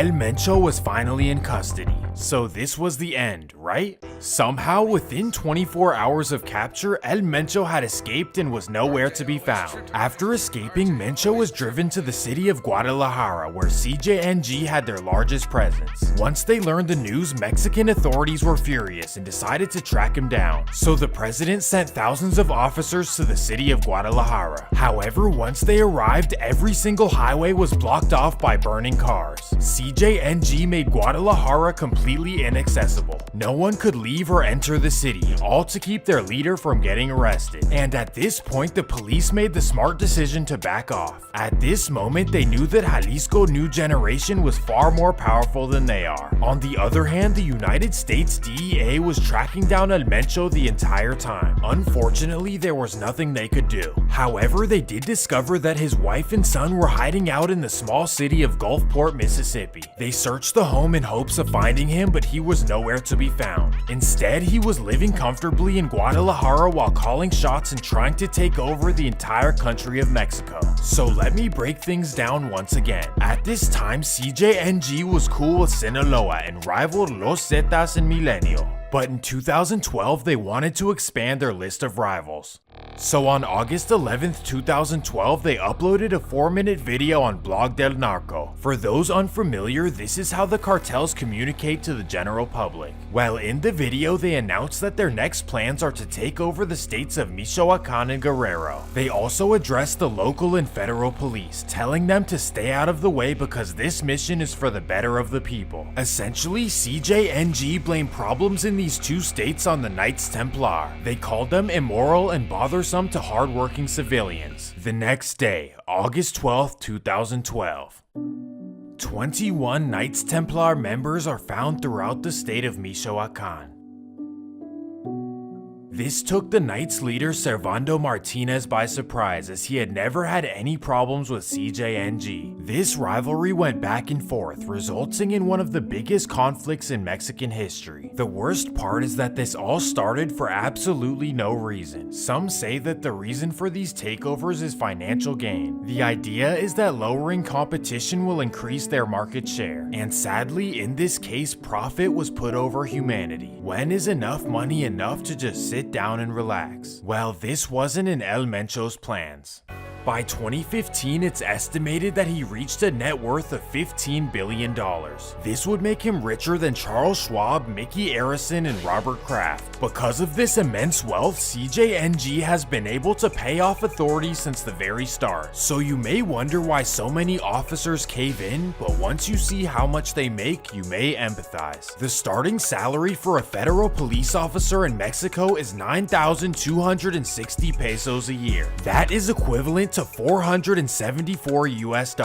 El Mencho was finally in custody. So this was the end, right? Somehow, within 24 hours of capture, El Mencho had escaped and was nowhere to be found. After escaping, Mencho was driven to the city of Guadalajara, where CJNG had their largest presence. Once they learned the news, Mexican authorities were furious and decided to track him down. So the president sent thousands of officers to the city of Guadalajara. However, once they arrived, every single highway was blocked off by burning cars. CJNG made Guadalajara completely inaccessible. No one could leave or enter the city, all to keep their leader from getting arrested. And at this point, the police made the smart decision to back off. At this moment, they knew that Jalisco New Generation was far more powerful than they are. On the other hand, the United States DEA was tracking down El Mencho the entire time. Unfortunately, there was nothing they could do. However, they did discover that his wife and son were hiding out in the small city of Gulfport, Mississippi. They searched the home in hopes of finding him, but he was nowhere to be found. Instead, he was living comfortably in Guadalajara while calling shots and trying to take over the entire country of Mexico. So let me break things down once again. At this time, CJNG was cool with Sinaloa and rivaled Los Zetas and Milenio. But in 2012, they wanted to expand their list of rivals. So on August 11th, 2012, they uploaded a 4-minute video on Blog del Narco. For those unfamiliar, this is how the cartels communicate to the general public. Well, in the video, they announced that their next plans are to take over the states of Michoacan and Guerrero. They also addressed the local and federal police, telling them to stay out of the way because this mission is for the better of the people. Essentially, CJNG blamed problems in these two states on the Knights Templar. They called them immoral and bothersome to hardworking civilians. The next day, August 12th, 2012. 21 Knights Templar members are found throughout the state of Michoacan. This took the Knights leader Servando Martinez by surprise, as he had never had any problems with CJNG. This rivalry went back and forth, resulting in one of the biggest conflicts in Mexican history. The worst part is that this all started for absolutely no reason. Some say that the reason for these takeovers is financial gain. The idea is that lowering competition will increase their market share, and sadly, in this case, profit was put over humanity. When is enough money enough to just sit down and relax? Well, this wasn't in El Mencho's plans. By 2015, it's estimated that he reached a net worth of $15 billion. This would make him richer than Charles Schwab, Mickey Arison, and Robert Kraft. Because of this immense wealth, CJNG has been able to pay off authorities since the very start. So you may wonder why so many officers cave in, but once you see how much they make, you may empathize. The starting salary for a federal police officer in Mexico is 9,260 pesos a year. That is equivalent to $474 US.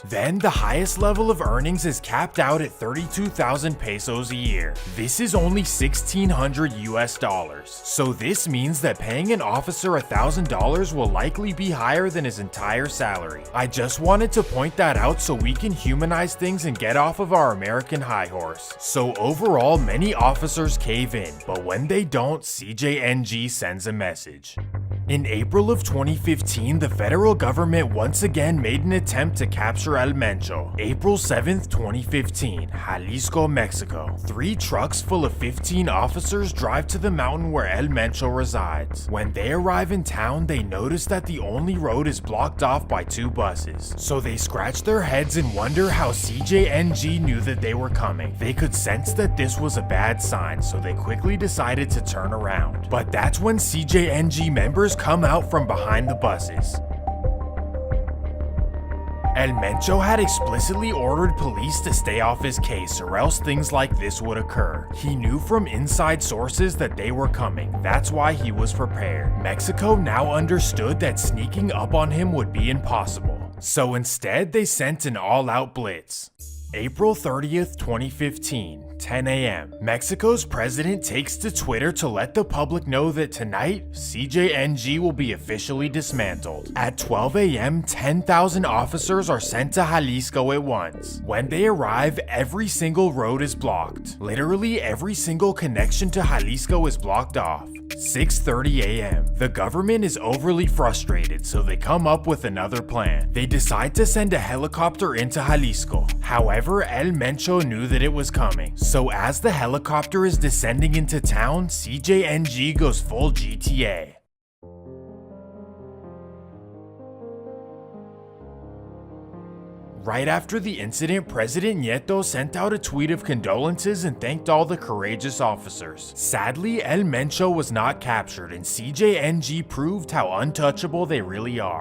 Then the highest level of earnings is capped out at 32,000 pesos a year. This is only 1,600 US. So this means that paying an officer $1,000 will likely be higher than his entire salary. I just wanted to point that out so we can humanize things and get off of our American high horse. So overall, many officers cave in, but when they don't, CJNG sends a message. In April of 2015, the federal government once again made an attempt to capture El Mencho. April 7th, 2015, Jalisco, Mexico. 3 trucks full of 15 officers drive to the mountain where El Mencho resides. When they arrive in town, they notice that the only road is blocked off by 2 buses. So they scratch their heads and wonder how CJNG knew that they were coming. They could sense that this was a bad sign, so they quickly decided to turn around. But that's when CJNG members come out from behind the buses. El Mencho had explicitly ordered police to stay off his case, or else things like this would occur. He knew from inside sources that they were coming. That's why he was prepared. Mexico now understood that sneaking up on him would be impossible. So instead, they sent an all-out blitz. April 30th, 2015, 10 a.m. Mexico's president takes to Twitter to let the public know that tonight, CJNG will be officially dismantled. At 12 a.m., 10,000 officers are sent to Jalisco at once. When they arrive, every single road is blocked. Literally every single connection to Jalisco is blocked off. 6:30 a.m. The government is overly frustrated, so they come up with another plan. They decide to send a helicopter into Jalisco. However, El Mencho knew that it was coming. So as the helicopter is descending into town, CJNG goes full GTA. Right after the incident, President Nieto sent out a tweet of condolences and thanked all the courageous officers. Sadly, El Mencho was not captured, and CJNG proved how untouchable they really are.